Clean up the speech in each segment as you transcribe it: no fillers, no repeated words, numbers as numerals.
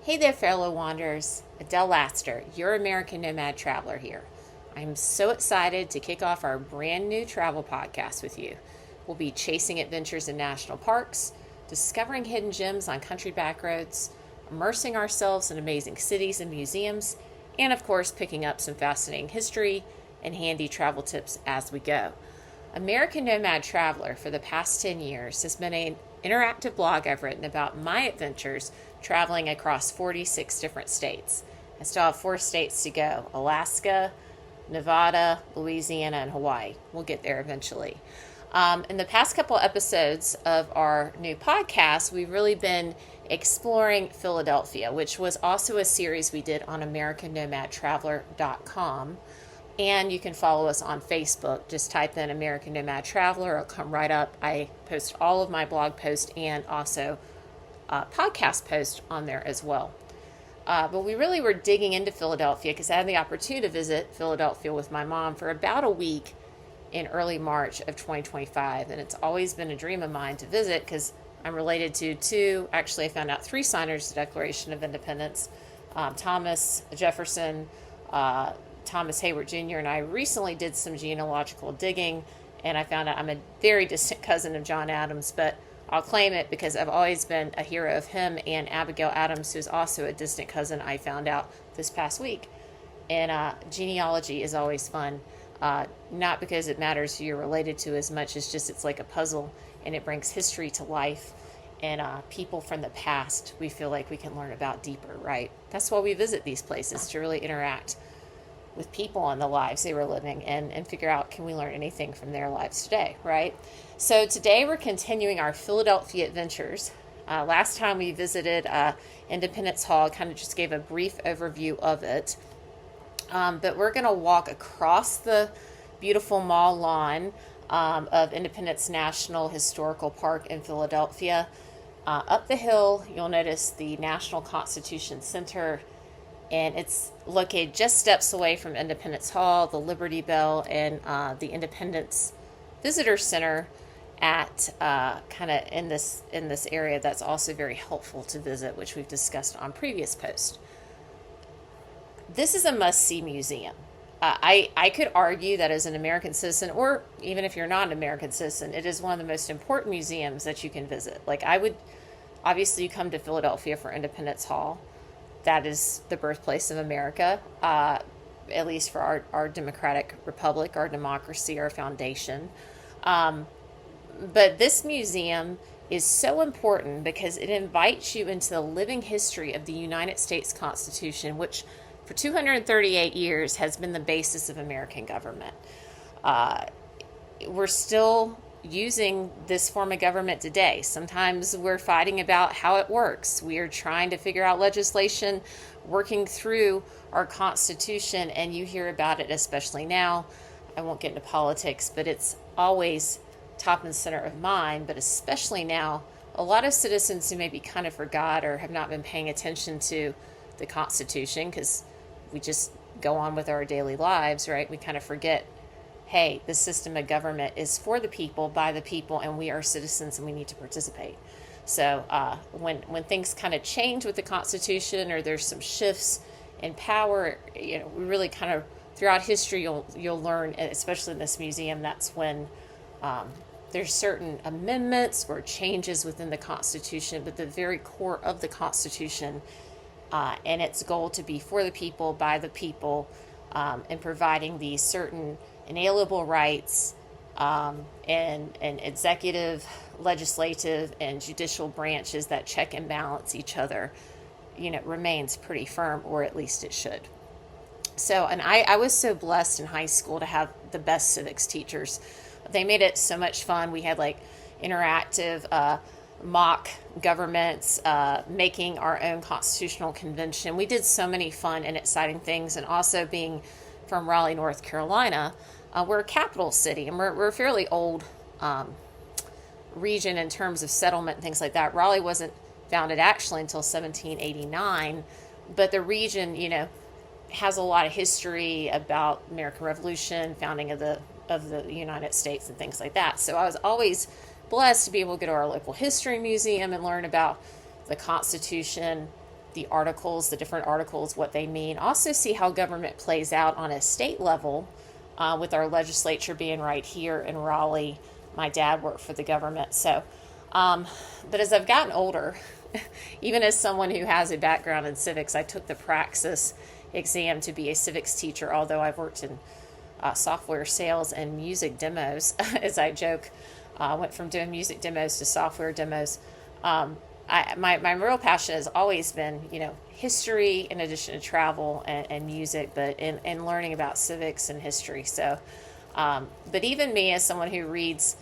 Hey there, fellow wanderers. Adele Laster, your American Nomad traveler here. I'm so excited to kick off our brand new travel podcast with you. We'll be chasing adventures in national parks, discovering hidden gems on country back roads, immersing ourselves in amazing cities and museums, and of course, picking up some fascinating history and handy travel tips as we go. American Nomad Traveler for the past 10 years has been an interactive blog I've written about my adventures traveling across 46 different states. I still have 4 states to go: Alaska, Nevada, Louisiana, and Hawaii. We'll get there eventually. In the past couple episodes of our new podcast, we've really been exploring Philadelphia, which was also a series we did on AmericanNomadTraveler.com. And you can follow us on Facebook. Just type in American Nomad Traveler. It'll come right up. I post all of my blog posts and also podcast posts on there as well. But we really were digging into Philadelphia because I had the opportunity to visit Philadelphia with my mom for about a week in early March of 2025. And it's always been a dream of mine to visit because I'm related to 2, actually I found out 3 signers of the Declaration of Independence, Thomas Jefferson, Thomas Hayward Jr., and I recently did some genealogical digging, and I found out I'm a very distant cousin of John Adams, but I'll claim it because I've always been a hero of him and Abigail Adams, who's also a distant cousin, I found out this past week. And genealogy is always fun, not because it matters who you're related to as much as just it's like a puzzle, and it brings history to life, and people from the past we feel like we can learn about deeper, right? That's why we visit these places, to really interact with people and the lives they were living and figure out, can we learn anything from their lives today, right? So today we're continuing our Philadelphia adventures. Last time we visited Independence Hall, kind of just gave a brief overview of it. But we're going to walk across the beautiful mall lawn of Independence National Historical Park in Philadelphia. Up the hill, you'll notice the National Constitution Center, and it's located just steps away from Independence Hall, the Liberty Bell, and the Independence Visitor Center at kind of in this area that's also very helpful to visit, which we've discussed on previous posts. This is a must-see museum. I could argue that as an American citizen, or even if you're not an American citizen, it is one of the most important museums that you can visit. Like, obviously you come to Philadelphia for Independence Hall. That is the birthplace of America, at least for our democratic republic, our democracy, our foundation. But this museum is so important because it invites you into the living history of the United States Constitution, which for 238 years has been the basis of American government. We're still using this form of government today. Sometimes we're fighting about how it works. We are trying to figure out legislation, working through our Constitution, and you hear about it especially now. I won't get into politics, but it's always top and center of mind, but especially now, a lot of citizens who maybe kind of forgot or have not been paying attention to the Constitution because we just go on with our daily lives, right? We kind of forget, hey, the system of government is for the people, by the people, and we are citizens and we need to participate. So when things kind of change with the Constitution, or there's some shifts in power, we really kind of, throughout history, you'll learn, especially in this museum, that's when there's certain amendments or changes within the Constitution, but the very core of the Constitution and its goal to be for the people, by the people, and providing these certain inalienable rights and executive, legislative, and judicial branches that check and balance each other, remains pretty firm, or at least it should. So, and I was so blessed in high school to have the best civics teachers. They made it so much fun. We had like interactive mock governments, making our own constitutional convention. We did so many fun and exciting things, and also being from Raleigh, North Carolina, we're a capital city, and we're a fairly old region in terms of settlement and things like that. Raleigh wasn't founded actually until 1789, but the region, has a lot of history about American Revolution, founding of the United States, and things like that. So I was always blessed to be able to go to our local history museum and learn about the Constitution, the articles, the different articles, what they mean. Also see how government plays out on a state level, with our legislature being right here in Raleigh. My dad worked for the government. So, but as I've gotten older, even as someone who has a background in civics, I took the praxis exam to be a civics teacher, although I've worked in software sales and music demos, as I joke. Went from doing music demos to software demos. My real passion has always been, history in addition to travel and music, but in learning about civics and history. So, but even me, as someone who reads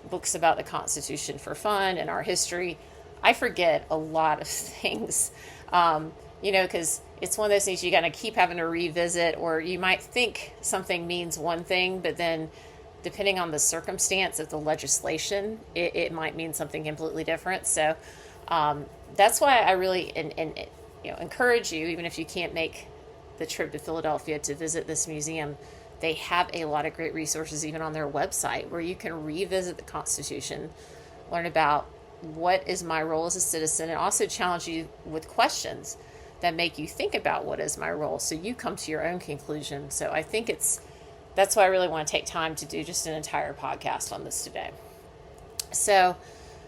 books about the Constitution for fun and our history, I forget a lot of things, because it's one of those things you got to keep having to revisit, or you might think something means one thing, but then depending on the circumstance of the legislation, it might mean something completely different. So that's why I really encourage you, even if you can't make the trip to Philadelphia to visit this museum. They have a lot of great resources even on their website where you can revisit the Constitution, learn about what is my role as a citizen, and also challenge you with questions that make you think about what is my role, so you come to your own conclusion. So I think that's why I really want to take time to do just an entire podcast on this today. So,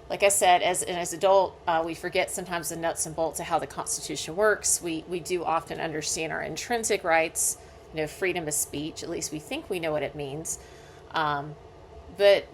like I said, as an adult, we forget sometimes the nuts and bolts of how the Constitution works. We do often understand our intrinsic rights, freedom of speech. At least we think we know what it means. But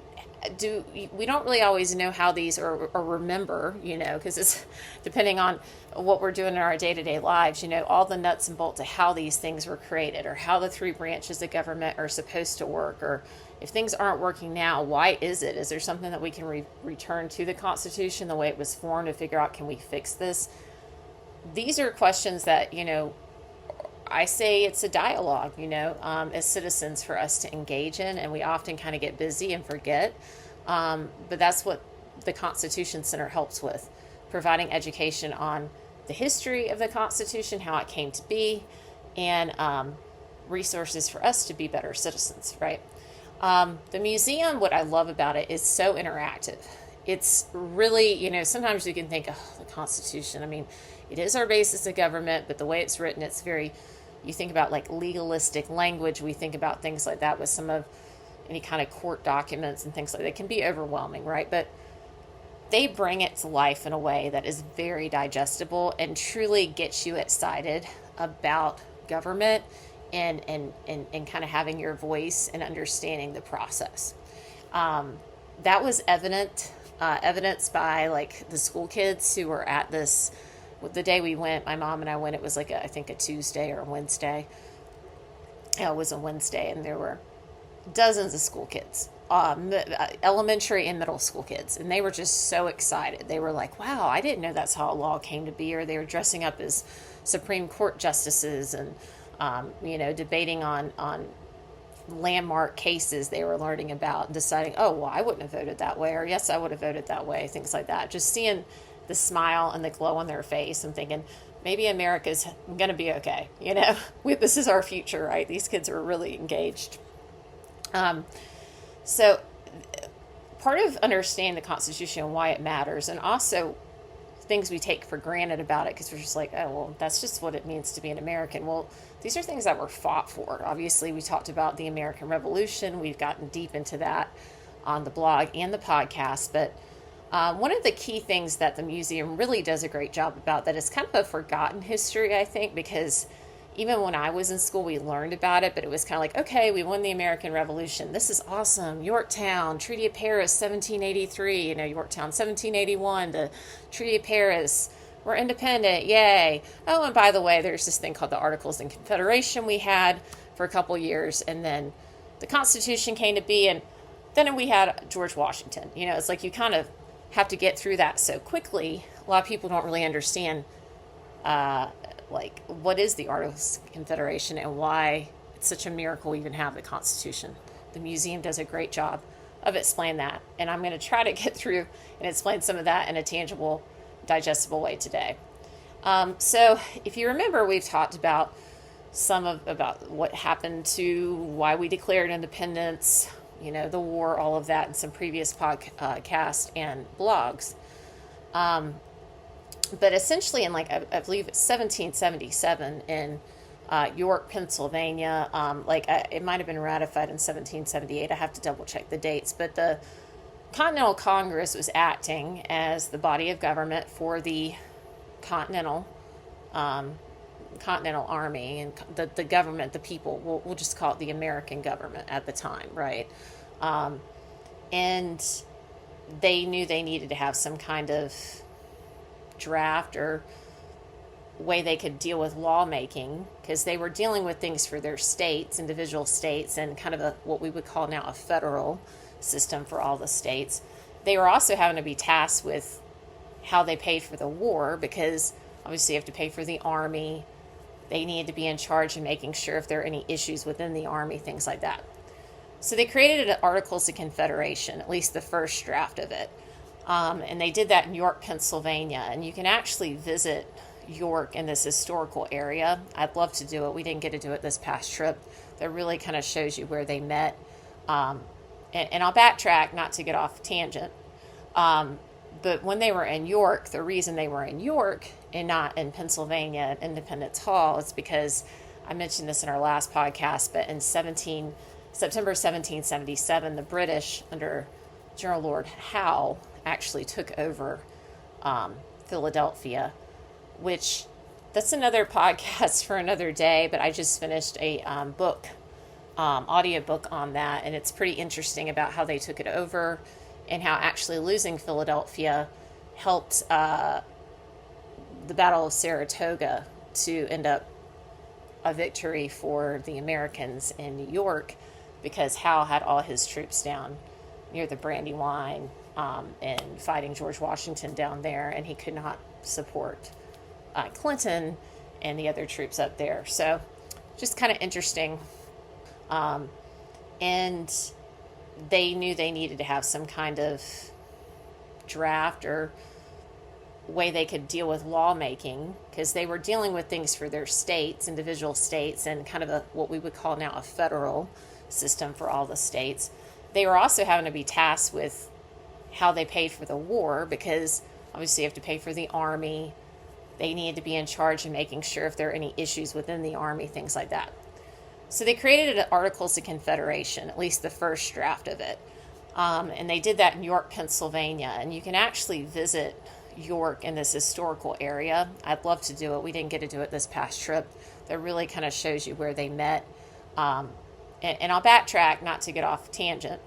we don't really always know how these, or remember, because it's depending on what we're doing in our day-to-day lives, all the nuts and bolts of how these things were created, or how the three branches of government are supposed to work, or if things aren't working now, why is it? Is there something that we can return to the Constitution, the way it was formed, to figure out, can we fix this? These are questions that, I say it's a dialogue, as citizens for us to engage in, and we often kind of get busy and forget. But that's what the Constitution Center helps with, providing education on the history of the Constitution, how it came to be, and resources for us to be better citizens, right? The museum, what I love about it is so interactive. It's really, sometimes you can think, the Constitution, it is our basis of government, but the way it's written, it's very, you think about like legalistic language. We think about things like that with some of any kind of court documents and things like that. It can be overwhelming, right? But they bring it to life in a way that is very digestible and truly gets you excited about government and kind of having your voice and understanding the process. That was evidenced by like the school kids who were at this. The day we went, my mom and I went, it was like I think a Tuesday or a Wednesday. It was a Wednesday, and there were dozens of school kids, elementary and middle school kids, and they were just so excited. They were like, wow, I didn't know that's how a law came to be. Or they were dressing up as Supreme Court justices and, debating on landmark cases they were learning about and deciding, oh, well, I wouldn't have voted that way, or yes, I would have voted that way, things like that. Just seeing the smile and the glow on their face and thinking, maybe America's going to be okay. This is our future, right? These kids are really engaged. So part of understanding the Constitution and why it matters, and also things we take for granted about it because we're just like, oh, well, that's just what it means to be an American. Well, these are things that were fought for. Obviously, we talked about the American Revolution. We've gotten deep into that on the blog and the podcast, but one of the key things that the museum really does a great job about that is kind of a forgotten history, I think, because even when I was in school, we learned about it, but it was kind of like, okay, we won the American Revolution. This is awesome. Yorktown, Treaty of Paris, 1783, Yorktown, 1781, the Treaty of Paris. We're independent. Yay. Oh, and by the way, there's this thing called the Articles of Confederation we had for a couple years, and then the Constitution came to be, and then we had George Washington. It's like you kind of have to get through that so quickly. A lot of people don't really understand what is the Articles of Confederation and why it's such a miracle we even have the Constitution. The museum does a great job of explaining that, and I'm going to try to get through and explain some of that in a tangible, digestible way today. So if you remember, we've talked about about what happened to why we declared independence, the war, all of that in some previous podcasts and blogs. But essentially, in I believe it's 1777 in York, Pennsylvania. It might have been ratified in 1778. I have to double check the dates. But the Continental Congress was acting as the body of government for the Continental Continental Army, and the government, the people. We'll just call it the American government at the time, right? And they knew they needed to have some kind of draft or way they could deal with lawmaking, because they were dealing with things for their states, individual states, and kind of what we would call now a federal system for all the states. They were also having to be tasked with how they paid for the war, because obviously you have to pay for the army. They needed to be in charge of making sure if there are any issues within the army, things like that. So they created an Articles of Confederation, at least the first draft of it. And they did that in York, Pennsylvania. And you can actually visit York in this historical area. I'd love to do it. We didn't get to do it this past trip. That really kind of shows you where they met. And I'll backtrack, not to get off tangent. But when they were in York, the reason they were in York and not in Pennsylvania at Independence Hall is because, I mentioned this in our last podcast, but in September 1777, the British, under General Lord Howe, actually took over Philadelphia, which that's another podcast for another day, but I just finished a audiobook on that, and it's pretty interesting about how they took it over and how actually losing Philadelphia helped the Battle of Saratoga to end up a victory for the Americans in New York, because Howe had all his troops down near the Brandywine and fighting George Washington down there, and he could not support Clinton and the other troops up there. So just kind of interesting. And they knew they needed to have some kind of draft or way they could deal with lawmaking, because they were dealing with things for their states, individual states, and kind of what we would call now a federal system for all the states. They were also having to be tasked with how they paid for the war, because obviously you have to pay for the army. They needed to be in charge of making sure if there are any issues within the army, things like that. So they created an Articles of Confederation, at least the first draft of it. And they did that in York, Pennsylvania. And you can actually visit York in this historical area. I'd love to do it. We didn't get to do it this past trip. That really kind of shows you where they met. And I'll backtrack, not to get off tangent.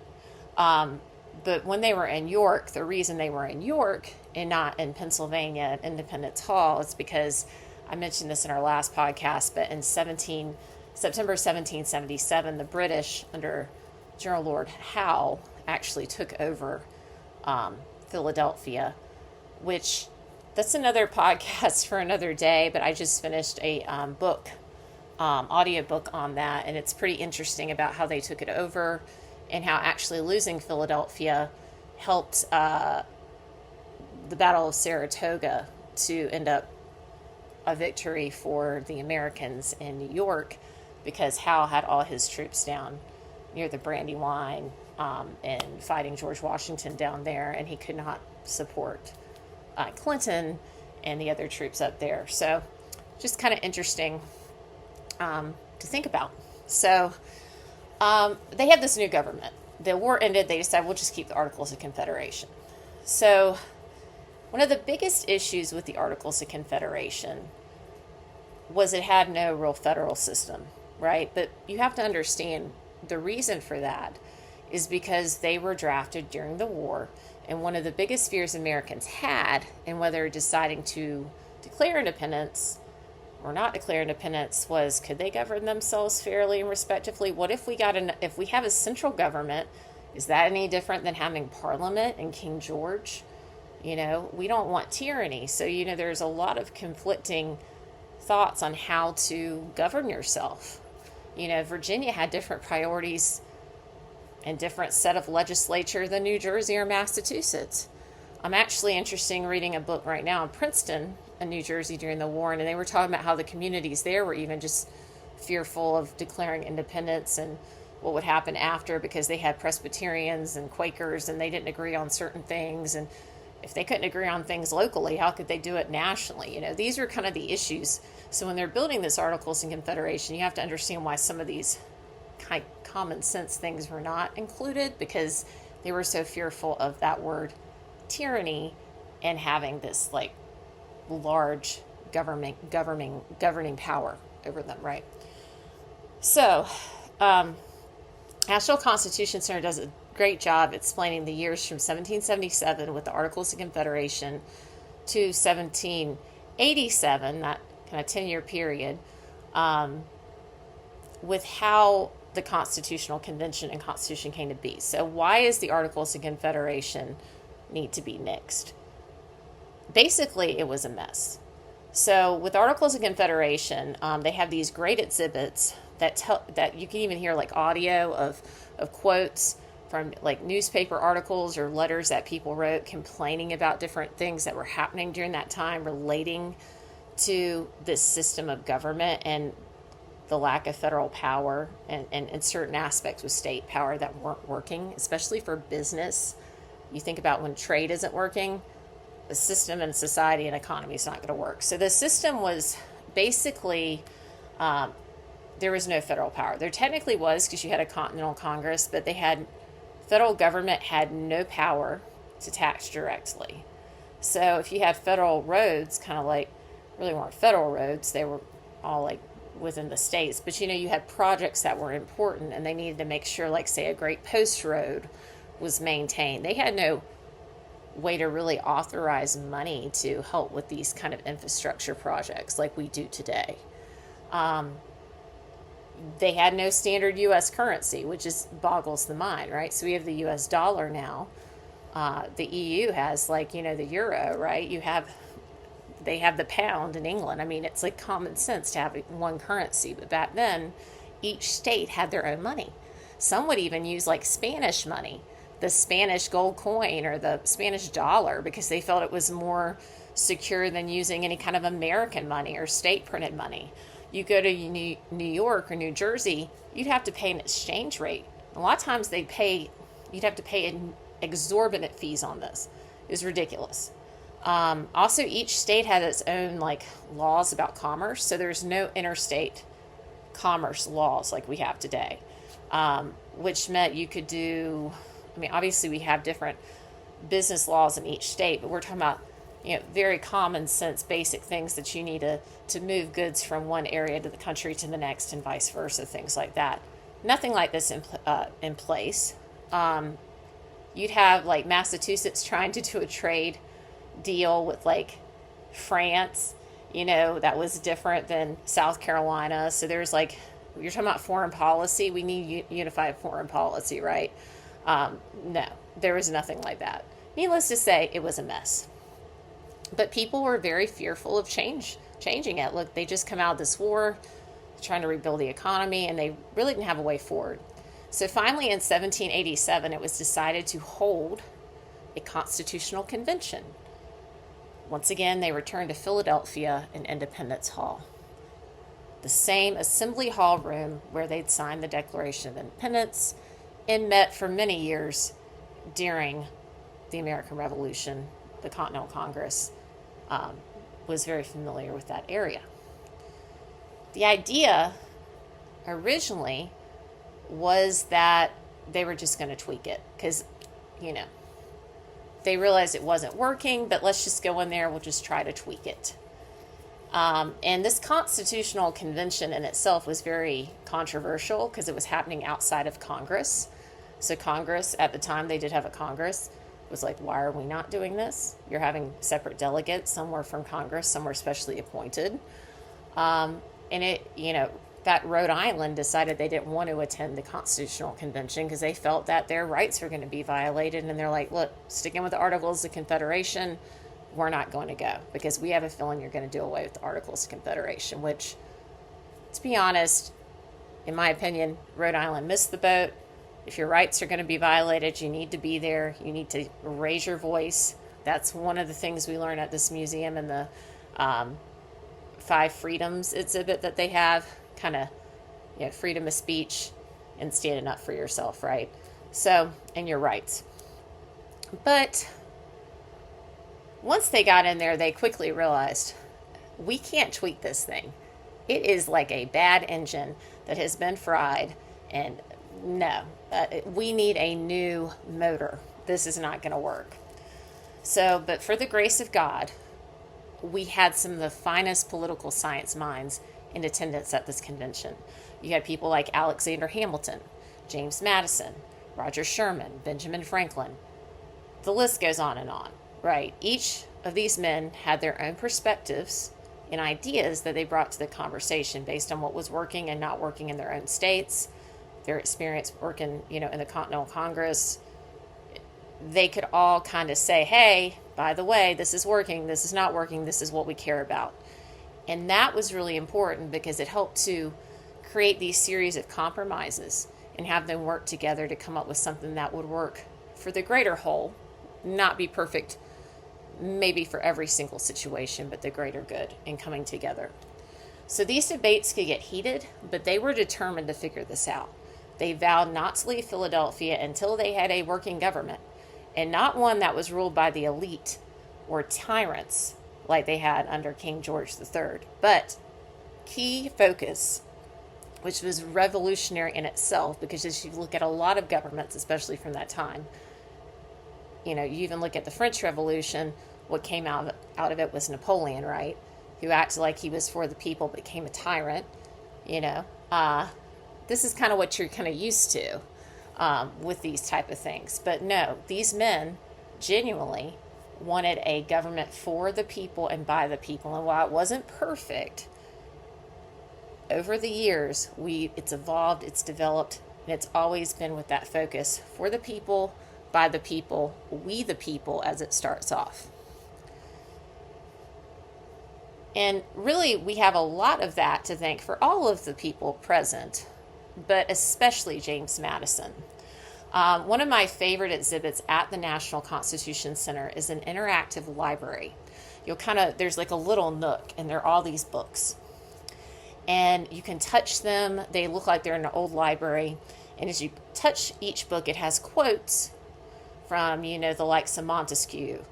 But when they were in York, the reason they were in York and not in Pennsylvania at Independence Hall is because, I mentioned this in our last podcast, but in September 1777, the British, under General Lord Howe, actually took over Philadelphia, which that's another podcast for another day, but I just finished a audiobook on that, and it's pretty interesting about how they took it over and how actually losing Philadelphia helped the Battle of Saratoga to end up a victory for the Americans in New York, because Howe had all his troops down near the Brandywine and fighting George Washington down there, and he could not support Clinton and the other troops up there. So just kind of interesting to think about. So they had this new government. The war ended. They decided we'll just keep the Articles of Confederation. So one of the biggest issues with the Articles of Confederation was it had no real federal system, right? But you have to understand the reason for that is because they were drafted during the war, and one of the biggest fears Americans had in whether deciding to declare independence or not declare independence was, could they govern themselves fairly and respectively? What if if we have a central government, is that any different than having Parliament and King George? We don't want tyranny. So, there's a lot of conflicting thoughts on how to govern yourself. Virginia had different priorities and different set of legislature than New Jersey or Massachusetts. I'm actually interested in reading a book right now in Princeton, in New Jersey, during the war, and they were talking about how the communities there were even just fearful of declaring independence and what would happen after, because they had Presbyterians and Quakers and they didn't agree on certain things, and if they couldn't agree on things locally, how could they do it nationally? These are kind of the issues. So when they're building this Articles of Confederation, you have to understand why some of these kind of common sense things were not included, because they were so fearful of that word tyranny and having this like large governing power over them, right? So, National Constitution Center does a great job explaining the years from 1777 with the Articles of Confederation to 1787, that kind of 10-year period, with how the Constitutional Convention and Constitution came to be. So why is the Articles of Confederation need to be nixed? Basically, it was a mess. So with Articles of Confederation, they have these great exhibits that you can even hear like audio of quotes from like newspaper articles or letters that people wrote complaining about different things that were happening during that time relating to this system of government and the lack of federal power and certain aspects with state power that weren't working, especially for business. You think about when trade isn't working, the system and society and economy is not going to work. So the system was basically, there was no federal power. There technically was, because you had a Continental Congress, but federal government had no power to tax directly. So if you had federal roads, kind of like, really weren't federal roads, they were all like within the states, but you had projects that were important and they needed to make sure, like say a Great Post Road was maintained. They had no way to really authorize money to help with these kind of infrastructure projects like we do today. They had no standard U.S. currency, which boggles the mind, right? So we have the U.S. dollar now. The EU has the euro, right? They have the pound in England. I mean, it's like common sense to have one currency. But back then, each state had their own money. Some would even use like Spanish money, the Spanish gold coin or the Spanish dollar, because they felt it was more secure than using any kind of American money or state printed money. You go to New York or New Jersey, you'd have to pay an exchange rate. A lot of times you'd have to pay exorbitant fees on this. It was ridiculous. Also, each state had its own laws about commerce, so there's no interstate commerce laws like we have today, which meant you could do, obviously we have different business laws in each state, but we're talking about very common sense, basic things that you need to move goods from one area to the country to the next and vice versa, things like that. Nothing like this in place. You'd have Massachusetts trying to do a trade deal with France, that was different than South Carolina. So there's you're talking about foreign policy. We need unified foreign policy, right? No, there was nothing like that. Needless to say, it was a mess. But people were very fearful of changing it. Look, they just come out of this war, trying to rebuild the economy, and they really didn't have a way forward. So finally, in 1787, it was decided to hold a constitutional convention. Once again, they returned to Philadelphia in Independence Hall, the same assembly hall room where they'd signed the Declaration of Independence and met for many years during the American Revolution. The Continental Congress was very familiar with that area. The idea originally was that they were just going to tweak it because, they realized it wasn't working, but let's just go in there, we'll just try to tweak it. And this constitutional convention in itself was very controversial because it was happening outside of Congress. So Congress, at the time they did have a Congress, was like, why are we not doing this? You're having separate delegates. Some were from Congress, some were specially appointed. And that Rhode Island decided they didn't want to attend the Constitutional Convention because they felt that their rights were going to be violated. And they're like, look, sticking with the Articles of Confederation, we're not going to go because we have a feeling you're going to do away with the Articles of Confederation, which, to be honest, in my opinion, Rhode Island missed the boat. If your rights are going to be violated, you need to be there. You need to raise your voice. That's one of the things we learn at this museum in the 5 Freedoms exhibit that they have. Kind of, freedom of speech and standing up for yourself, right? So, and your rights. But Once they got in there, they quickly realized we can't tweak this thing. It is like a bad engine that has been fried, and no, we need a new motor. This is not going to work. So, but for the grace of God, we had some of the finest political science minds in attendance at this convention. You had people like Alexander Hamilton, James Madison, Roger Sherman, Benjamin Franklin. The list goes on, right? Each of these men had their own perspectives and ideas that they brought to the conversation based on what was working and not working in their own states, their experience working, in the Continental Congress. They could all kind of say, hey, by the way, this is working, this is not working, this is what we care about. And that was really important because it helped to create these series of compromises and have them work together to come up with something that would work for the greater whole, not be perfect maybe for every single situation, but the greater good in coming together. So these debates could get heated, but they were determined to figure this out. They vowed not to leave Philadelphia until they had a working government, and not one that was ruled by the elite or tyrants like they had under King George III, but key focus, which was revolutionary in itself, because as you look at a lot of governments, especially from that time, you even look at the French Revolution, what came out of it was Napoleon, right? Who acted like he was for the people, but became a tyrant, This is kind of what you're kind of used to with these type of things. But no, these men genuinely wanted a government for the people and by the people. And while it wasn't perfect, over the years, it's evolved, it's developed, and it's always been with that focus for the people, by the people, we the people, as it starts off. And really, we have a lot of that to thank for all of the people present, but especially James Madison. One of my favorite exhibits at the National Constitution Center is an interactive library. There's like a little nook, and there are all these books. And you can touch them. They look like they're in an old library. And as you touch each book, it has quotes from, the likes of Montesquieu,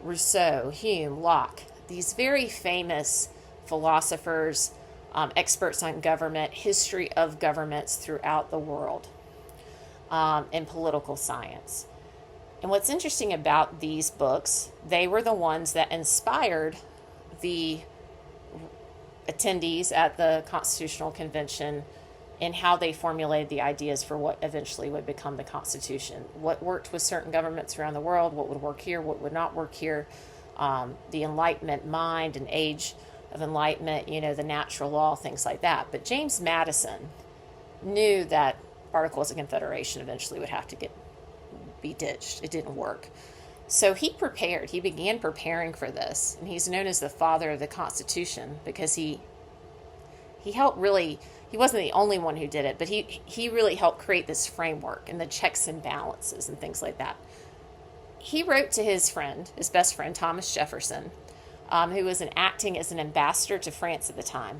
Rousseau, Hume, Locke, these very famous philosophers, experts on government, history of governments throughout the world, and political science. And what's interesting about these books, they were the ones that inspired the attendees at the Constitutional Convention in how they formulated the ideas for what eventually would become the Constitution. What worked with certain governments around the world, what would work here, what would not work here, the Enlightenment mind and age of Enlightenment, the natural law, things like that. But James Madison knew that Articles of Confederation eventually would have to be ditched. It didn't work. So he began preparing for this, and he's known as the father of the Constitution because he helped really, he wasn't the only one who did it, but he really helped create this framework and the checks and balances and things like that. He wrote to his best friend, Thomas Jefferson, who was acting as an ambassador to France at the time.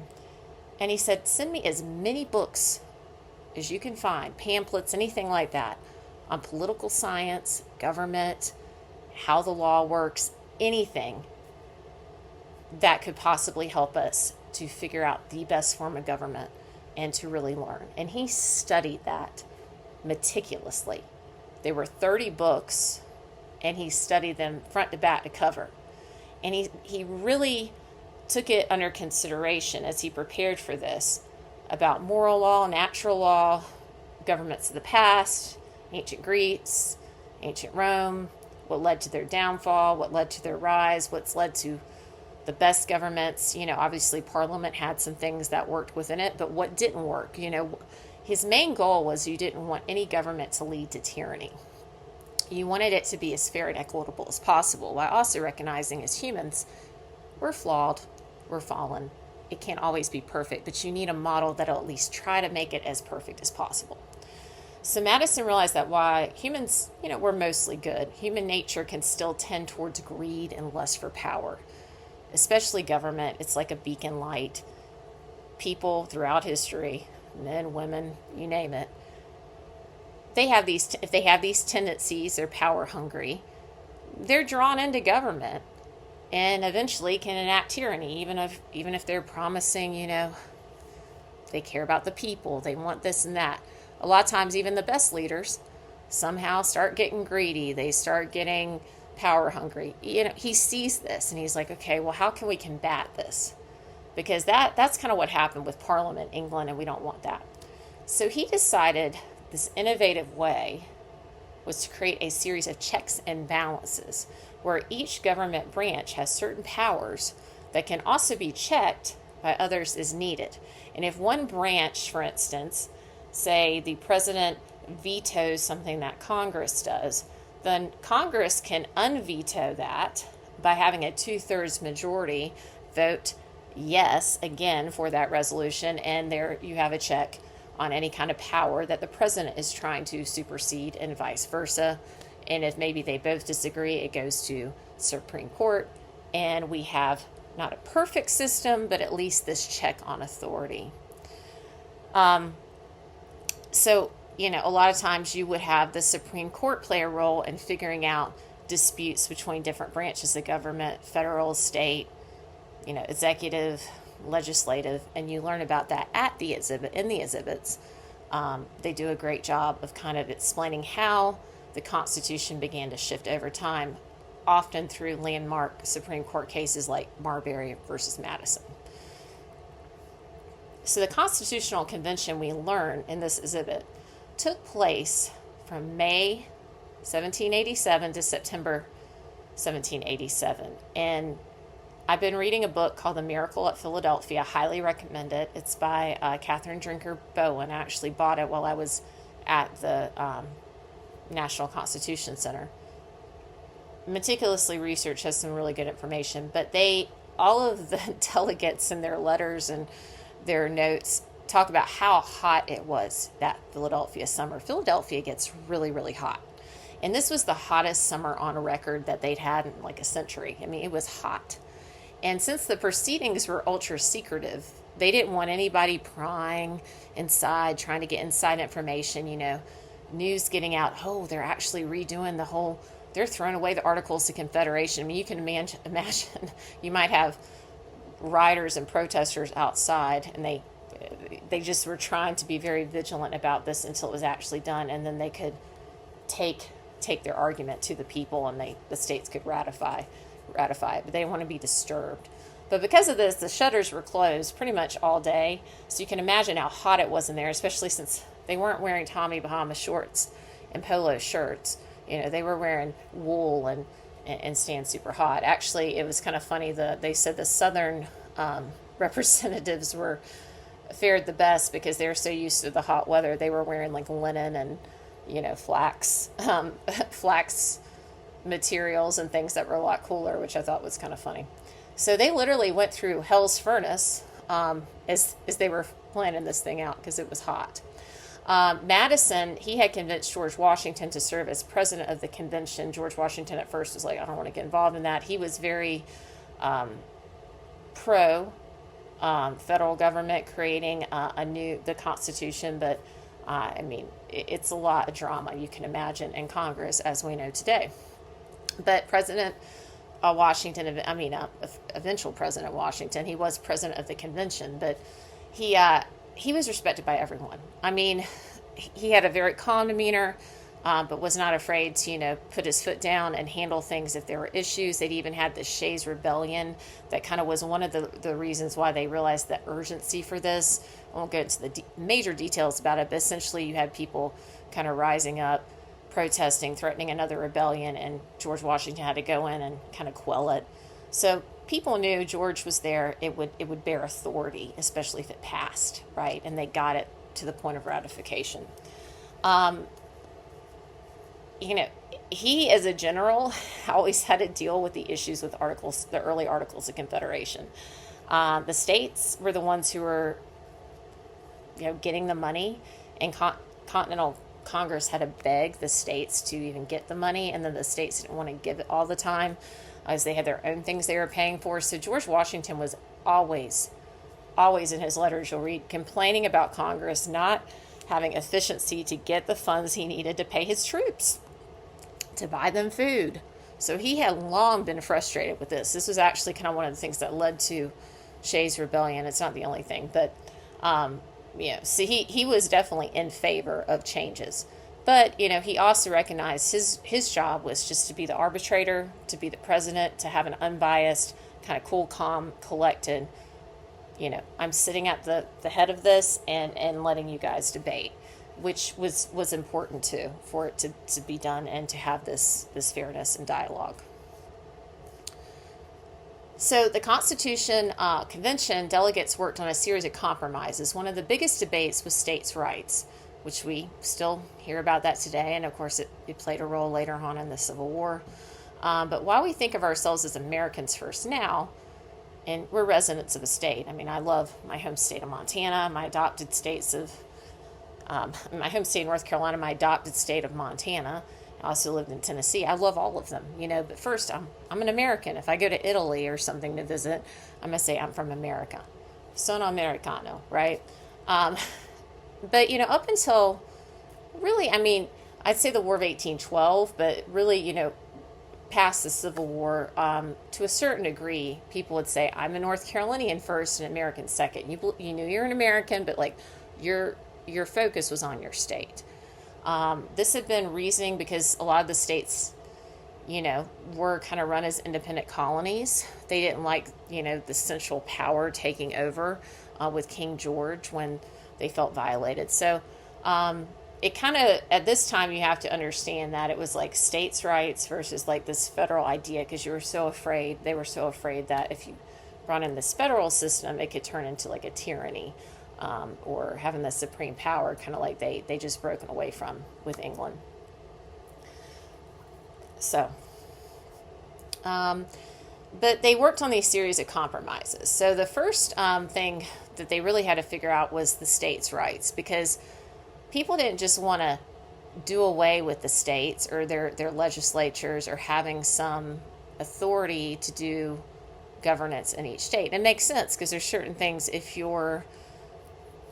And he said, send me as many books as you can find, pamphlets, anything like that, on political science, government, how the law works, anything that could possibly help us to figure out the best form of government and to really learn. And he studied that meticulously. There were 30 books, and he studied them front to back to cover. And he really took it under consideration as he prepared for this about moral law, natural law, governments of the past, ancient Greece, ancient Rome, what led to their downfall, what led to their rise, what's led to the best governments. Obviously Parliament had some things that worked within it, but what didn't work, his main goal was you didn't want any government to lead to tyranny. You wanted it to be as fair and equitable as possible, while also recognizing as humans, we're flawed, we're fallen. It can't always be perfect, but you need a model that'll at least try to make it as perfect as possible. So Madison realized that while humans, we're mostly good, human nature can still tend towards greed and lust for power, especially government. It's like a beacon light. People throughout history, men, women, you name it, if they have these tendencies, they're power hungry, they're drawn into government. and eventually can enact tyranny, even if they're promising, they care about the people, they want this and that. A lot of times, even the best leaders somehow start getting greedy. They start getting power hungry. He sees this and he's like, okay, well, how can we combat this? Because that's kind of what happened with Parliament, England, and we don't want that. So he decided this innovative way was to create a series of checks and balances where each government branch has certain powers that can also be checked by others as needed. And if one branch, for instance, say the president vetoes something that Congress does, then Congress can unveto that by having a 2/3 majority vote yes again for that resolution, and there you have a check on any kind of power that the president is trying to supersede, and vice versa. And if maybe they both disagree, it goes to Supreme Court, and we have not a perfect system, but at least this check on authority. So, a lot of times you would have the Supreme Court play a role in figuring out disputes between different branches of government, federal, state, executive, legislative, and you learn about that in the exhibits. They do a great job of kind of explaining how the Constitution began to shift over time, often through landmark Supreme Court cases like Marbury versus Madison. So the Constitutional Convention, we learn in this exhibit, took place from May 1787 to September 1787. And I've been reading a book called The Miracle at Philadelphia. I highly recommend it. It's by Catherine Drinker Bowen. I actually bought it while I was at the National Constitution Center. Meticulously researched, has some really good information, but all of the delegates in their letters and their notes talk about how hot it was that Philadelphia summer. Philadelphia gets really, really hot. And this was the hottest summer on record that they'd had in like a century. I mean, it was hot. And since the proceedings were ultra secretive, they didn't want anybody prying inside, trying to get inside information, news getting out. Oh, they're actually redoing they're throwing away the Articles of Confederation. I mean, you can imagine you might have rioters and protesters outside, and they just were trying to be very vigilant about this until it was actually done, and then they could take their argument to the people, and the states could ratify it, but they didn't want to be disturbed. But because of this, the shutters were closed pretty much all day, so you can imagine how hot it was in there, especially since they weren't wearing Tommy Bahama shorts and polo shirts. They were wearing wool and staying super hot. Actually, it was kind of funny. They said the Southern representatives fared the best because they were so used to the hot weather. They were wearing like linen and flax materials and things that were a lot cooler, which I thought was kind of funny. So they literally went through hell's furnace as they were planning this thing out because it was hot. Madison, he had convinced George Washington to serve as president of the convention. George Washington at first was like, I don't want to get involved in that. He was very pro federal government creating the Constitution, but it's a lot of drama you can imagine in Congress as we know today. But President Washington, eventual President Washington, he was president of the convention, but he was respected by everyone. He had a very calm demeanor, but was not afraid to, put his foot down and handle things if there were issues. They'd even had the Shays Rebellion that kind of was one of the reasons why they realized the urgency for this. I won't go into the major details about it, but essentially you had people kind of rising up, protesting, threatening another rebellion, and George Washington had to go in and kind of quell it. So people knew George was there. It would bear authority, especially if it passed, right? And they got it to the point of ratification. He, as a general, always had to deal with the issues with the early Articles of Confederation. The states were the ones who were, getting the money, and Continental Congress had to beg the states to even get the money, and then the states didn't want to give it all the time, as they had their own things they were paying for. So George Washington was always in his letters, you'll read, complaining about Congress not having efficiency to get the funds he needed to pay his troops, to buy them food, So he had long been frustrated with this. This was actually kind of one of the things that led to Shays' rebellion. It's not the only thing, but so he was definitely in favor of changes. But, he also recognized his job was just to be the arbitrator, to be the president, to have an unbiased, kind of cool, calm, collected, I'm sitting at the head of this and letting you guys debate, which was important too, for it to be done and to have this fairness and dialogue. So the Constitution Convention delegates worked on a series of compromises. One of the biggest debates was states' rights, which we still hear about that today, and of course it played a role later on in the Civil War. But while we think of ourselves as Americans first now, and we're residents of a state. I mean, I love my home state of Montana, my adopted states of, my home state of North Carolina, my adopted state of Montana. I also lived in Tennessee. I love all of them, but first, I'm an American. If I go to Italy or something to visit, I'm going to say I'm from America. Sono Americano, right? But, up until really, I'd say the War of 1812, but really, past the Civil War, to a certain degree, people would say, I'm a North Carolinian first and American second. You knew you're an American, but like your focus was on your state. This had been reasoning because a lot of the states, were kind of run as independent colonies. They didn't like, the central power taking over with King George when they felt violated. So it kind of, at this time, you have to understand that it was like states' rights versus like this federal idea, because they were so afraid that if you brought in this federal system, it could turn into like a tyranny. Or having the supreme power, kind of like they just broken away from with England. So, but they worked on these series of compromises. So the first thing that they really had to figure out was the states' rights, because people didn't just want to do away with the states or their legislatures or having some authority to do governance in each state. It makes sense because there's certain things, if you're,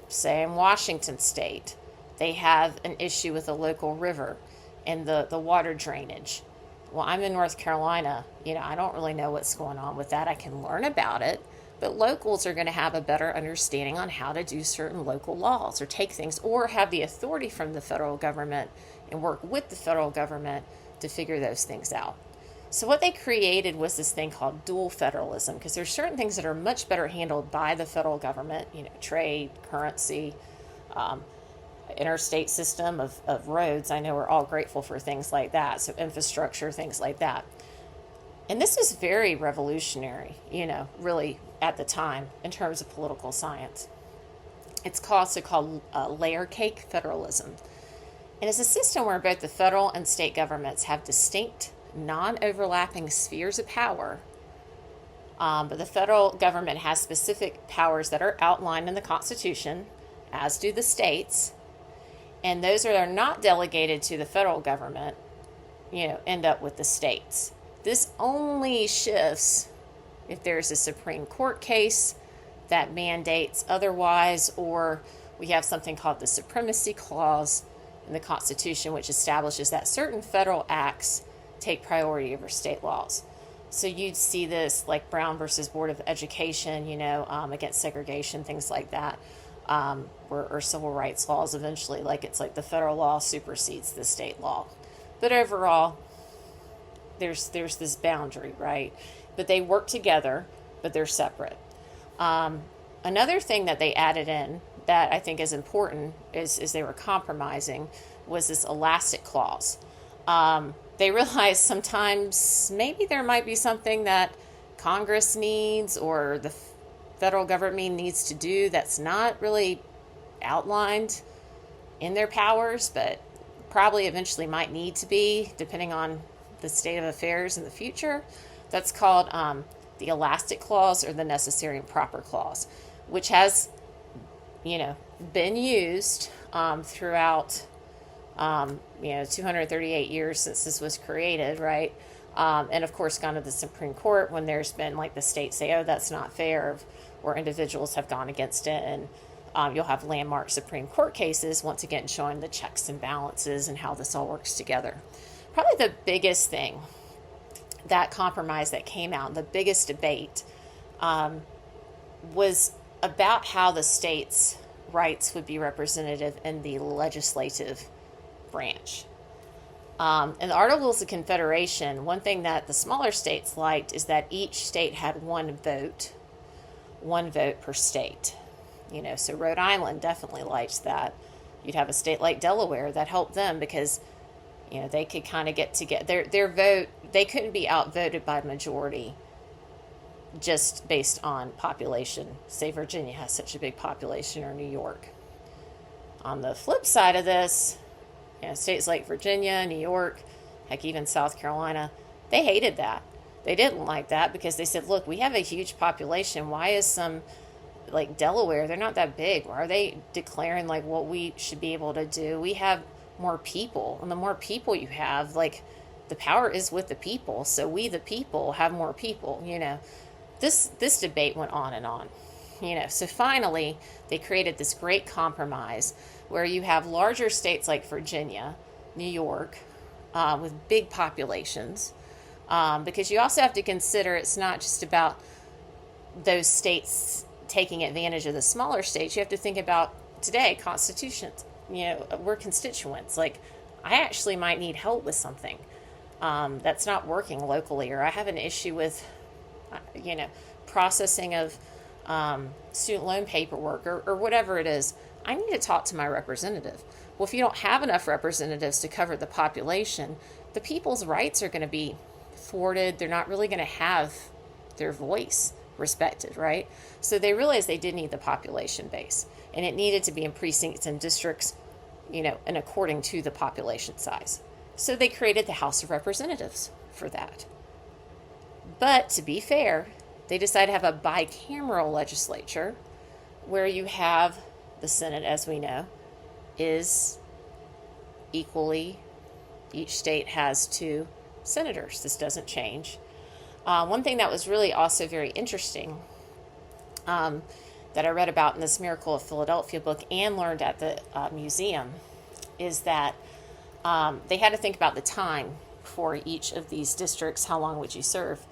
say, in Washington State, they have an issue with a local river and the water drainage. Well, I'm in North Carolina, I don't really know what's going on with that. I can learn about it, but locals are going to have a better understanding on how to do certain local laws or take things, or have the authority from the federal government and work with the federal government to figure those things out. So what they created was this thing called dual federalism, because there's certain things that are much better handled by the federal government, trade, currency, interstate system of roads. I know we're all grateful for things like that, so infrastructure, things like that. And this was very revolutionary, really at the time in terms of political science. It's also called layer cake federalism. And it's a system where both the federal and state governments have distinct, non-overlapping spheres of power, but the federal government has specific powers that are outlined in the Constitution, as do the states, and those that are not delegated to the federal government, end up with the states. This only shifts if there's a Supreme Court case that mandates otherwise, or we have something called the Supremacy Clause in the Constitution, which establishes that certain federal acts take priority over state laws. So you'd see this like Brown versus Board of Education, against segregation, things like that, or civil rights laws eventually. Like it's like the federal law supersedes the state law. But overall, there's this boundary, right? But they work together, but they're separate. Another thing that they added in that I think is important is they were compromising was this elastic clause. They realized sometimes maybe there might be something that Congress needs or the federal government needs to do that's not really outlined in their powers, but probably eventually might need to be, depending on the state of affairs in the future. That's called the elastic clause or the necessary and proper clause, which has, been used throughout 238 years since this was created, right? And of course, gone to the Supreme Court when there's been like the states say, oh, that's not fair, or individuals have gone against it. And you'll have landmark Supreme Court cases, once again, showing the checks and balances and how this all works together. Probably the biggest thing that compromise that came out, the biggest debate, was about how the states' rights would be representative in the legislative branch. In the Articles of Confederation, one thing that the smaller states liked is that each state had one vote per state. So Rhode Island definitely liked that. You'd have a state like Delaware that helped them because, they could kind of get together. Their vote, they couldn't be outvoted by majority just based on population. Say Virginia has such a big population, or New York. On the flip side of this, states like Virginia, New York, heck, even South Carolina, they hated that. They didn't like that because they said, look, we have a huge population. Why is some, like Delaware, they're not that big. Why are they declaring like what we should be able to do? We have more people. And the more people you have, like, the power is with the people. So we, the people, have more people, This debate went on and on. So finally, they created this great compromise where you have larger states like Virginia, New York, with big populations, because you also have to consider it's not just about those states taking advantage of the smaller states. You have to think about today, constitutions. We're constituents. Like, I actually might need help with something that's not working locally, or I have an issue with, processing of student loan paperwork or whatever it is. I need to talk to my representative. Well, if you don't have enough representatives to cover the population, the people's rights are going to be thwarted. They're not really going to have their voice respected, right? So they realized they did need the population base, and it needed to be in precincts and districts, and according to the population size. So they created the House of Representatives for that. But to be fair, they decided to have a bicameral legislature where you have the Senate, as we know, is equally, each state has 2 senators. This doesn't change. One thing that was really also very interesting that I read about in this Miracle of Philadelphia book and learned at the museum is that they had to think about the time for each of these districts. How long would you serve?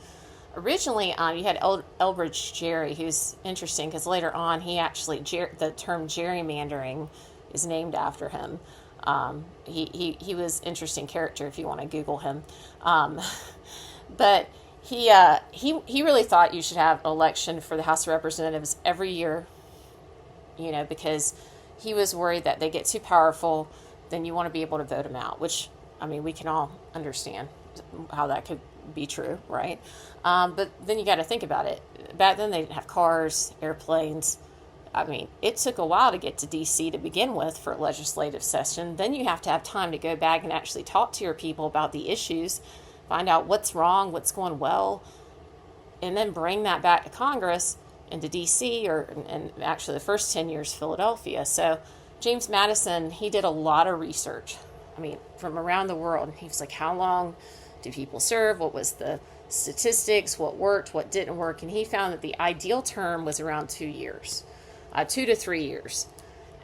Originally, you had Elbridge Gerry, who's interesting because later on he actually, the term gerrymandering is named after him. He was an interesting character if you want to Google him. But he really thought you should have an election for the House of Representatives every year, because he was worried that they get too powerful, then you want to be able to vote them out, which, we can all understand how that could be true, right? But then you got to think about it. Back then they didn't have cars, airplanes. It took a while to get to D.C. to begin with for a legislative session. Then you have to have time to go back and actually talk to your people about the issues, find out what's wrong, what's going well, and then bring that back to Congress into D.C. and actually the first 10 years Philadelphia. So James Madison, he did a lot of research, from around the world. He was like, how long do people serve? What was the statistics? What worked? What didn't work? And he found that the ideal term was around 2 years, 2 to 3 years.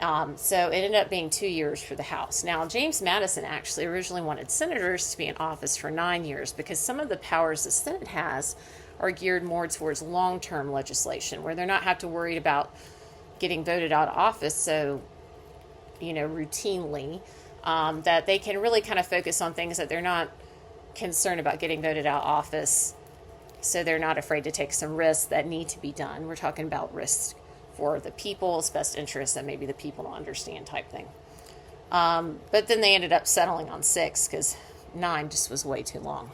So it ended up being 2 years for the House. Now, James Madison actually originally wanted senators to be in office for 9 years because some of the powers the Senate has are geared more towards long-term legislation where they're not have to worry about getting voted out of office so, routinely, that they can really kind of focus on things that they're not concerned about getting voted out of office, so they're not afraid to take some risks that need to be done. We're talking about risks for the people's best interests that maybe the people don't understand type thing. But then they ended up settling on 6 because 9 just was way too long.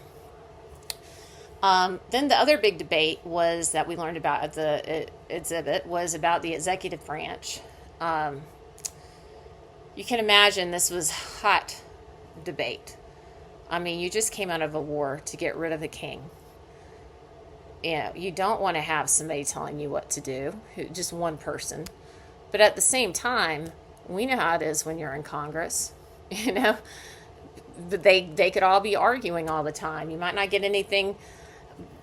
Then the other big debate was that we learned about at the exhibit was about the executive branch. You can imagine this was hot debate. You just came out of a war to get rid of the king. You don't want to have somebody telling you what to do, just one person. But at the same time, we know how it is when you're in Congress. They could all be arguing all the time. You might not get anything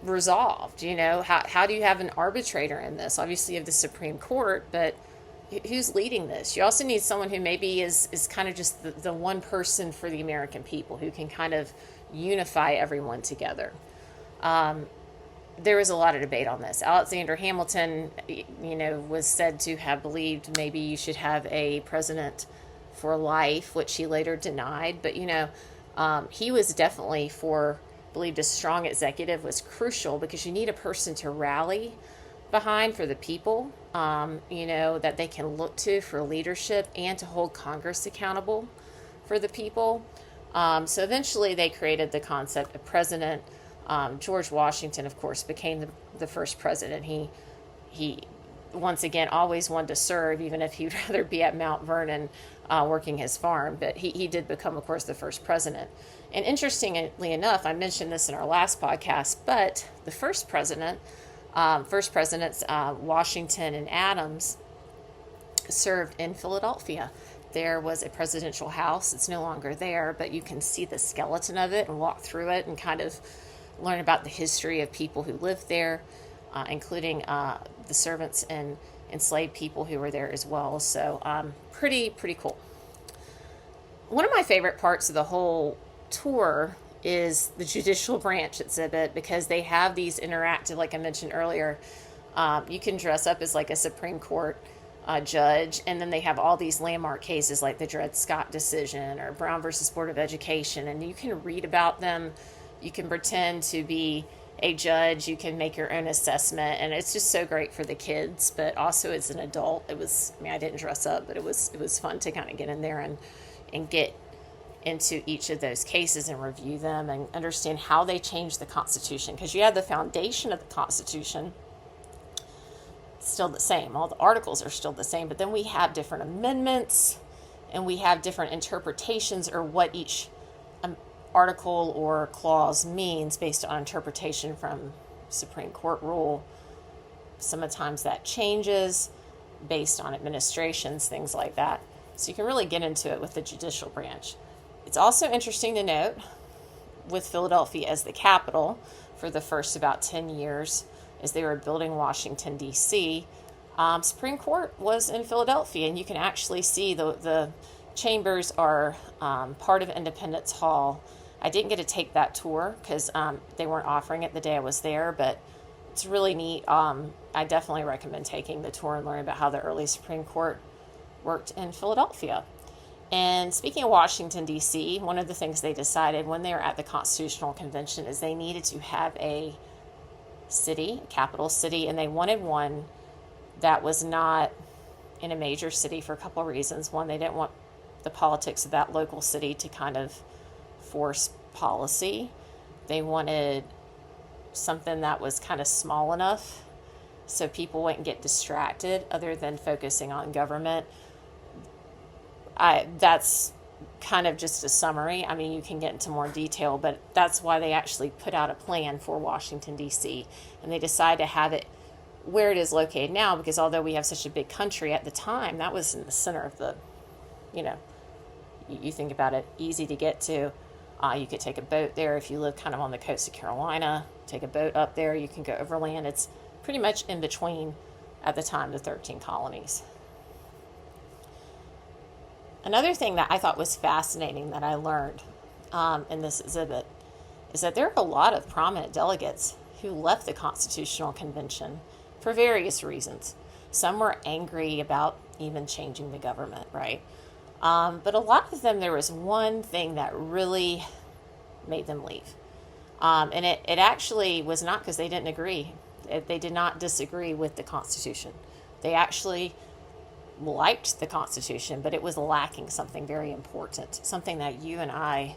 resolved. How do you have an arbitrator in this? Obviously, you have the Supreme Court, but who's leading this? You also need someone who maybe is kind of just the one person for the American people who can kind of unify everyone together. there was a lot of debate on this. Alexander Hamilton, was said to have believed maybe you should have a president for life, which he later denied. But, he was definitely believed a strong executive was crucial because you need a person to rally behind for the people, that they can look to for leadership and to hold Congress accountable for the people. So eventually they created the concept of president. George Washington, of course, became the first president. He once again always wanted to serve, even if he'd rather be at Mount Vernon working his farm. But he did become, of course, the first president. And interestingly enough, I mentioned this in our last podcast, but the first presidents, Washington and Adams, served in Philadelphia. There was a presidential house. It's no longer there, but you can see the skeleton of it and walk through it and kind of learn about the history of people who lived there, including the servants and enslaved people who were there as well. So pretty cool. One of my favorite parts of the whole tour is the judicial branch exhibit, because they have these interactive, like I mentioned earlier, you can dress up as like a Supreme Court judge, and then they have all these landmark cases like the Dred Scott decision or Brown versus Board of Education, and you can read about them. You can pretend to be a judge, you can make your own assessment, and it's just so great for the kids. But also as an adult, I didn't dress up, but it was fun to kind of get in there and get into each of those cases and review them and understand how they changed the Constitution, because you have the foundation of the Constitution still the same. All the articles are still the same, but then we have different amendments and we have different interpretations, or what each article or clause means based on interpretation from Supreme Court rule. Sometimes that changes based on administrations, things like that. So you can really get into it with the judicial branch. It's also interesting to note, with Philadelphia as the capital for the first about 10 years, as they were building Washington, D.C., Supreme Court was in Philadelphia, and you can actually see the chambers are part of Independence Hall. I didn't get to take that tour because they weren't offering it the day I was there, but it's really neat. I definitely recommend taking the tour and learning about how the early Supreme Court worked in Philadelphia. And speaking of Washington, D.C., one of the things they decided when they were at the Constitutional Convention is they needed to have a city, capital city, and they wanted one that was not in a major city for a couple of reasons. One, they didn't want the politics of that local city to kind of force policy. They wanted something that was kind of small enough so people wouldn't get distracted other than focusing on government. That's kind of just a summary. I mean, you can get into more detail, but that's why they actually put out a plan for Washington, D.C., and they decided to have it where it is located now, because although we have such a big country at the time, that was in the center of the, you think about it, easy to get to. You could take a boat there if you live kind of on the coast of Carolina, take a boat up there, you can go overland. It's pretty much in between, at the time, the 13 colonies. Another thing that I thought was fascinating that I learned in this exhibit is that there are a lot of prominent delegates who left the Constitutional Convention for various reasons. Some were angry about even changing the government, right? But a lot of them, there was one thing that really made them leave. And it actually was not because they didn't agree. They did not disagree with the Constitution. They actually liked the Constitution, but it was lacking something very important, something that you and I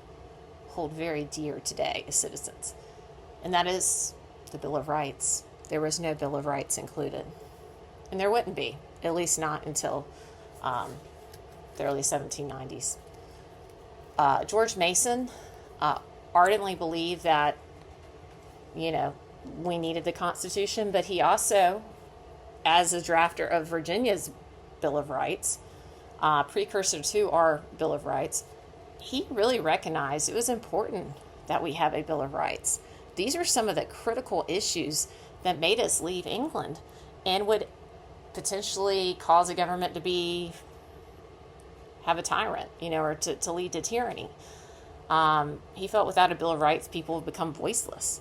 hold very dear today as citizens. And that is the Bill of Rights. There was no Bill of Rights included. And there wouldn't be, at least not until the early 1790s. George Mason ardently believed that, we needed the Constitution, but he also, as a drafter of Virginia's Bill of Rights, precursor to our Bill of Rights, he really recognized it was important that we have a Bill of Rights. These are some of the critical issues that made us leave England and would potentially cause a government to have a tyrant, or to lead to tyranny. He felt without a Bill of Rights, people would become voiceless.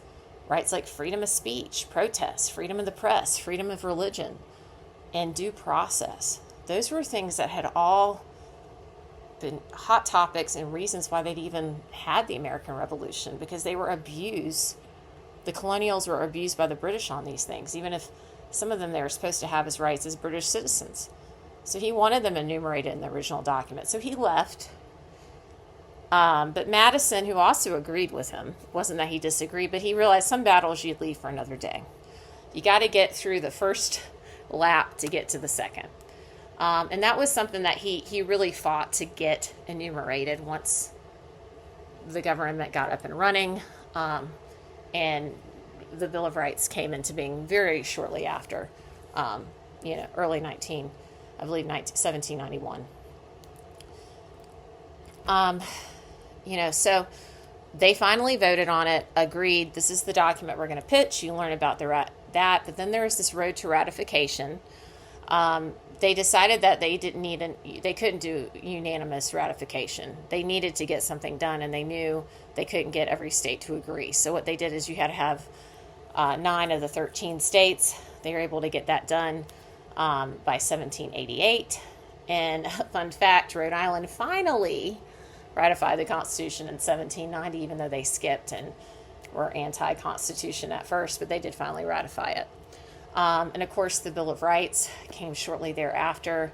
rights like freedom of speech, protest, freedom of the press, freedom of religion, and due process. Those were things that had all been hot topics and reasons why they'd even had the American Revolution, because they were abused. The colonials were abused by the British on these things, even if some of them they were supposed to have as rights as British citizens. So he wanted them enumerated in the original document. So he left. But Madison, who also agreed with him, wasn't that he disagreed, but he realized some battles you'd leave for another day. You got to get through the first lap to get to the second. And that was something that he really fought to get enumerated once the government got up and running. And the Bill of Rights came into being very shortly after, early 1791. So they finally voted on it, agreed, this is the document we're going to pitch. You learn about that, but then there was this road to ratification. They decided that they couldn't do unanimous ratification. They needed to get something done, and they knew they couldn't get every state to agree. So what they did is you had to have 9 of the 13 states. They were able to get that done by 1788. And fun fact, Rhode Island finally ratified the Constitution in 1790, even though they skipped and were anti-Constitution at first, but they did finally ratify it. And of course, the Bill of Rights came shortly thereafter,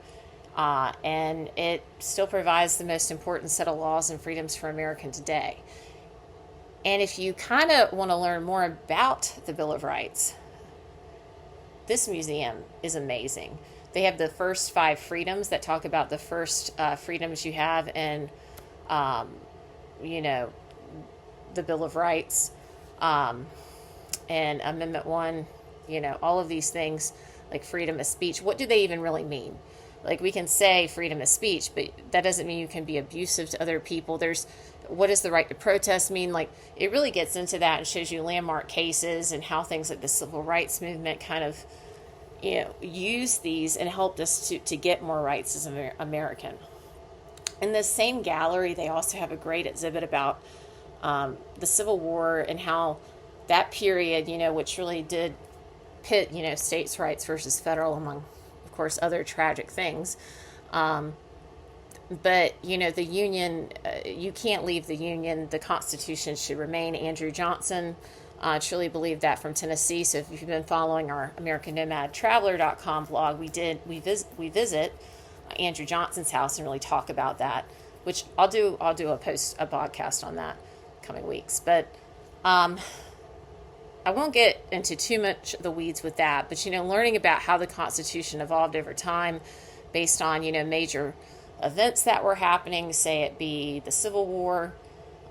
and it still provides the most important set of laws and freedoms for America today. And if you kind of want to learn more about the Bill of Rights, this museum is amazing. They have the first 5 freedoms that talk about the first freedoms you have in, the Bill of Rights, and Amendment 1, all of these things like freedom of speech. What do they even really mean? Like, we can say freedom of speech, but that doesn't mean you can be abusive to other people. What does the right to protest mean? Like, it really gets into that and shows you landmark cases and how things like the civil rights movement kind of, use these and helped us to get more rights as an American. In this same gallery, they also have a great exhibit about the Civil War and how that period, which really did pit, states' rights versus federal, among, of course, other tragic things. But, the Union, you can't leave the Union. The Constitution should remain. Andrew Johnson truly believed that from Tennessee. So if you've been following our AmericanNomadTraveler.com blog, we visit Andrew Johnson's house and really talk about that, which I'll do a podcast on that coming weeks. But I won't get into too much of the weeds with that, but learning about how the Constitution evolved over time based on major events that were happening, say it be the Civil War,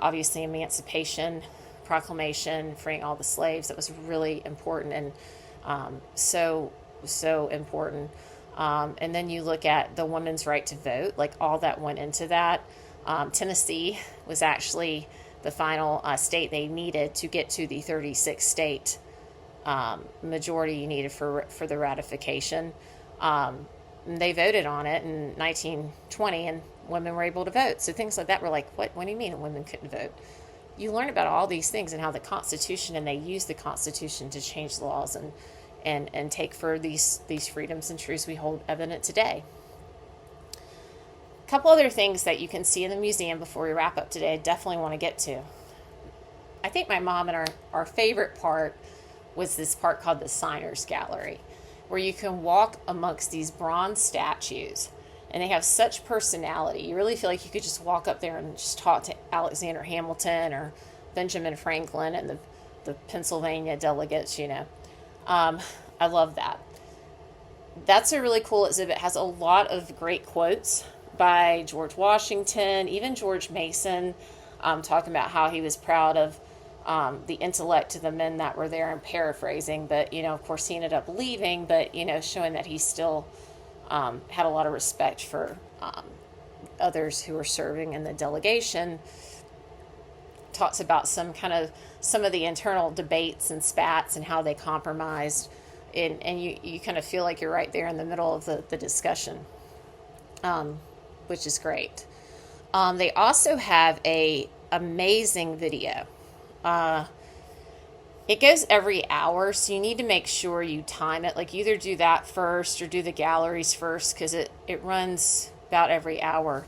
obviously Emancipation Proclamation, freeing all the slaves. That was really important and so important. And then you look at the women's right to vote, like all that went into that. Tennessee was actually the final state they needed to get to the 36 state majority you needed for the ratification. They voted on it in 1920, and women were able to vote. So things like that were like, what do you mean women couldn't vote? You learn about all these things and how the Constitution, and they use the Constitution to change laws and take for these freedoms and truths we hold evident today. A couple other things that you can see in the museum before we wrap up today I definitely want to get to. I think my mom and our favorite part was this part called the Signers Gallery, where you can walk amongst these bronze statues, and they have such personality. You really feel like you could just walk up there and just talk to Alexander Hamilton or Benjamin Franklin and the Pennsylvania delegates, I love that. That's a really cool exhibit. It has a lot of great quotes by George Washington, even George Mason, talking about how he was proud of the intellect of the men that were there, and paraphrasing, but of course he ended up leaving, but showing that he still had a lot of respect for others who were serving in the delegation. Talks about some of the internal debates and spats and how they compromised, and you kind of feel like you're right there in the middle of the discussion, which is great. They also have a amazing video. It goes every hour, so you need to make sure you time it. Like either do that first or do the galleries first because it runs about every hour.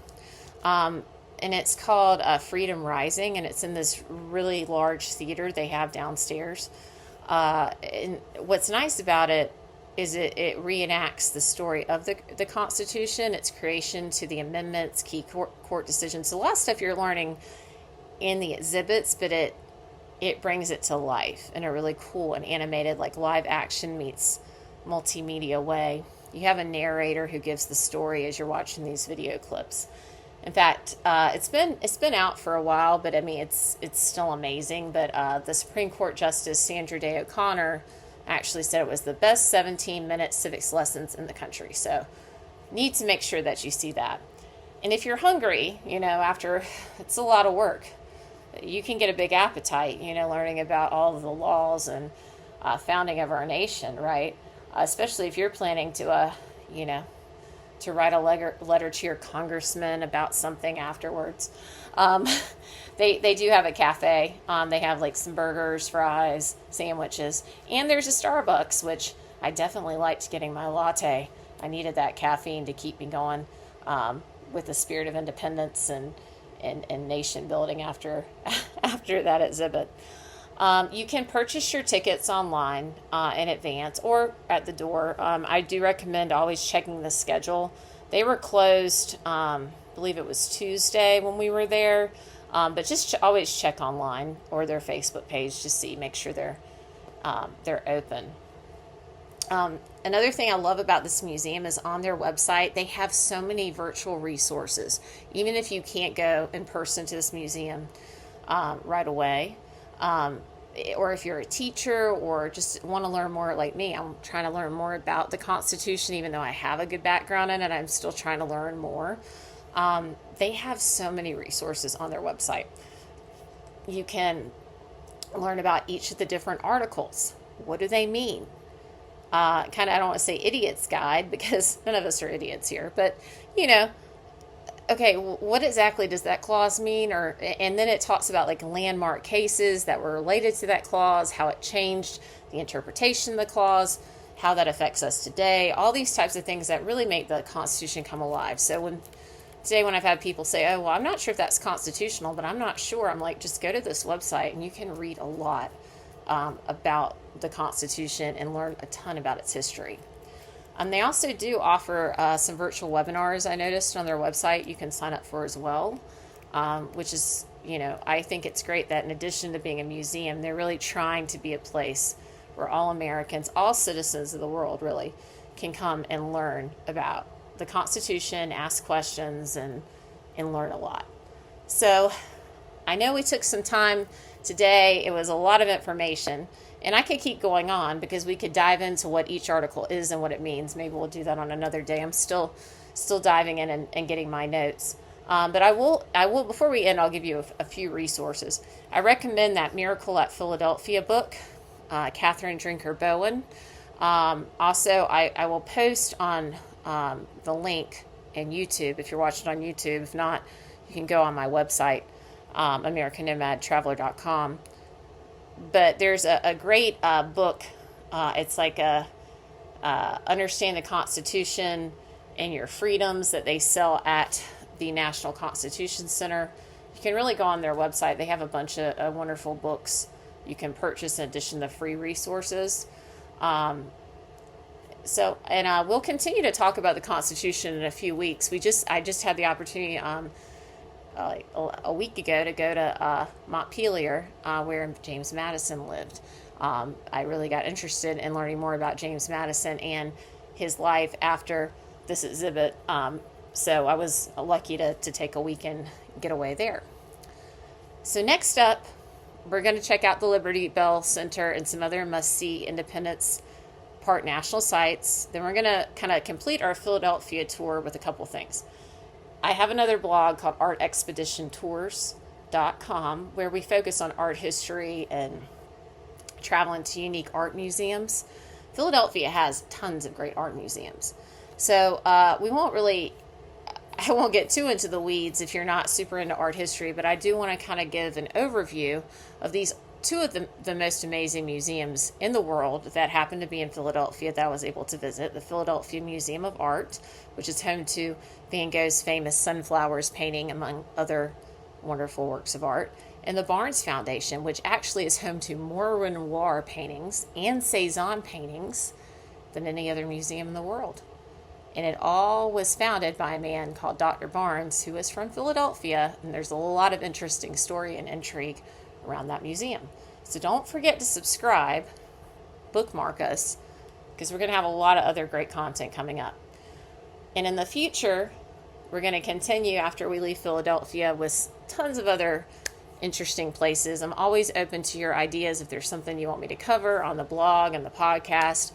Um, and it's called Freedom Rising, and it's in this really large theater they have downstairs. And what's nice about it is it reenacts the story of the Constitution, its creation to the amendments, key court decisions. So a lot of stuff you're learning in the exhibits, but it brings it to life in a really cool and animated, like live action meets multimedia way. You have a narrator who gives the story as you're watching these video clips. In fact, it's been out for a while, but I mean it's still amazing. But the Supreme Court Justice Sandra Day O'Connor actually said it was the best 17-minute civics lessons in the country. So need to make sure that you see that. And if you're hungry, after it's a lot of work, you can get a big appetite, learning about all of the laws and founding of our nation, right? Especially if you're planning to, to write a letter to your congressman about something afterwards. Um, they do have a cafe. They have like some burgers, fries, sandwiches, and there's a Starbucks, which I definitely liked getting my latte. I needed that caffeine to keep me going with the spirit of independence and nation building after after that exhibit. You can purchase your tickets online in advance or at the door. I do recommend always checking the schedule. They were closed, I believe it was Tuesday when we were there, but just always check online or their Facebook page to see, make sure they're open. Another thing I love about this museum is on their website, they have so many virtual resources. Even if you can't go in person to this museum right away, or if you're a teacher or just want to learn more like me, I'm trying to learn more about the Constitution, even though I have a good background in it, I'm still trying to learn more. They have so many resources on their website. You can learn about each of the different articles. What do they mean? I don't want to say idiot's guide because none of us are idiots here, but okay, what exactly does that clause mean? And then it talks about like landmark cases that were related to that clause, how it changed the interpretation of the clause, how that affects us today, all these types of things that really make the Constitution come alive. So when I've had people say, oh, well, I'm not sure if that's constitutional, but I'm not sure. I'm like, just go to this website and you can read a lot about the Constitution and learn a ton about its history. They also do offer some virtual webinars I noticed on their website you can sign up for as well, which is, I think it's great that in addition to being a museum, they're really trying to be a place where all Americans, all citizens of the world really, can come and learn about the Constitution, ask questions, and learn a lot. So I know we took some time today. It was a lot of information. And I could keep going on because we could dive into what each article is and what it means. Maybe we'll do that on another day. I'm still diving in and getting my notes. But I will, before we end, I'll give you a few resources. I recommend that Miracle at Philadelphia book, Catherine Drinker Bowen. Also, I will post on the link in YouTube if you're watching on YouTube. If not, you can go on my website, AmericanNomadTraveler.com. But there's a great book. It's like Understand the Constitution and Your Freedoms that they sell at the National Constitution Center. You can really go on their website. They have a bunch of wonderful books you can purchase in addition to free resources. We'll continue to talk about the Constitution in a few weeks. I just had the opportunity like a week ago to go to Montpelier, where James Madison lived. I really got interested in learning more about James Madison and his life after this exhibit. So I was lucky to take a weekend getaway there. So next up, we're going to check out the Liberty Bell Center and some other must-see Independence Park national sites. Then we're going to kind of complete our Philadelphia tour with a couple things. I have another blog called artexpeditiontours.com where we focus on art history and traveling to unique art museums. Philadelphia has tons of great art museums. So I won't get too into the weeds if you're not super into art history, but I do want to kind of give an overview of these two of the most amazing museums in the world that happen to be in Philadelphia that I was able to visit. The Philadelphia Museum of Art, which is home to Van Gogh's famous Sunflowers painting, among other wonderful works of art, and the Barnes Foundation, which actually is home to more Renoir paintings and Cezanne paintings than any other museum in the world. And it all was founded by a man called Dr. Barnes, who is from Philadelphia, and there's a lot of interesting story and intrigue around that museum. So don't forget to subscribe, bookmark us, because we're going to have a lot of other great content coming up. And in the future, we're going to continue after we leave Philadelphia with tons of other interesting places. I'm always open to your ideas if there's something you want me to cover on the blog and the podcast.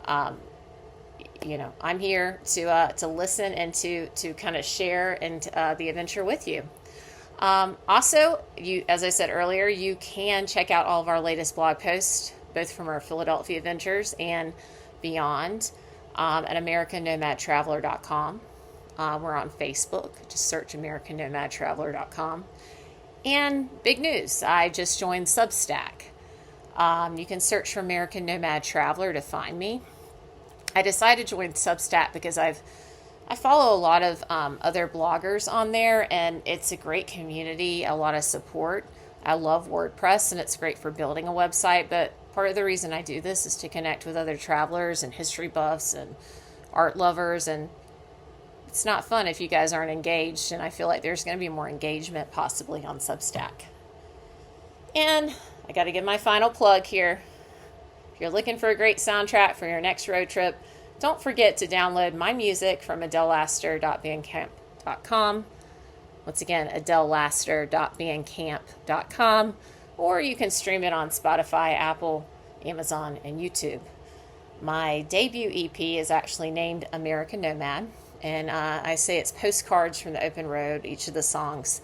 I'm here to listen and to kind of share and the adventure with you. Also, as I said earlier, you can check out all of our latest blog posts, both from our Philadelphia adventures and beyond, at AmericanNomadTraveler.com. We're on Facebook. Just search AmericanNomadTraveler.com. And big news, I just joined Substack. You can search for American Nomad Traveler to find me. I decided to join Substack because I follow a lot of other bloggers on there, and it's a great community, a lot of support. I love WordPress, and it's great for building a website, but part of the reason I do this is to connect with other travelers and history buffs and art lovers, and it's not fun if you guys aren't engaged, and I feel like there's going to be more engagement possibly on Substack. And I got to give my final plug here. If you're looking for a great soundtrack for your next road trip, don't forget to download my music from adellelaster.bandcamp.com. Once again, adellelaster.bandcamp.com, or you can stream it on Spotify, Apple, Amazon, and YouTube. My debut EP is actually named American Nomad, and I say it's postcards from the open road. Each of the songs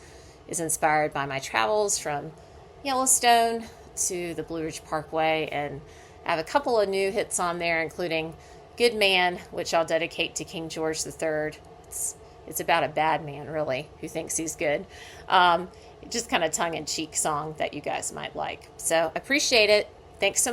is inspired by my travels from Yellowstone to the Blue Ridge Parkway, and I have a couple of new hits on there, including Good Man, which I'll dedicate to King George III. It's about a bad man, really, who thinks he's good. Just kind of tongue-in-cheek song that you guys might like. So appreciate it. Thanks so much.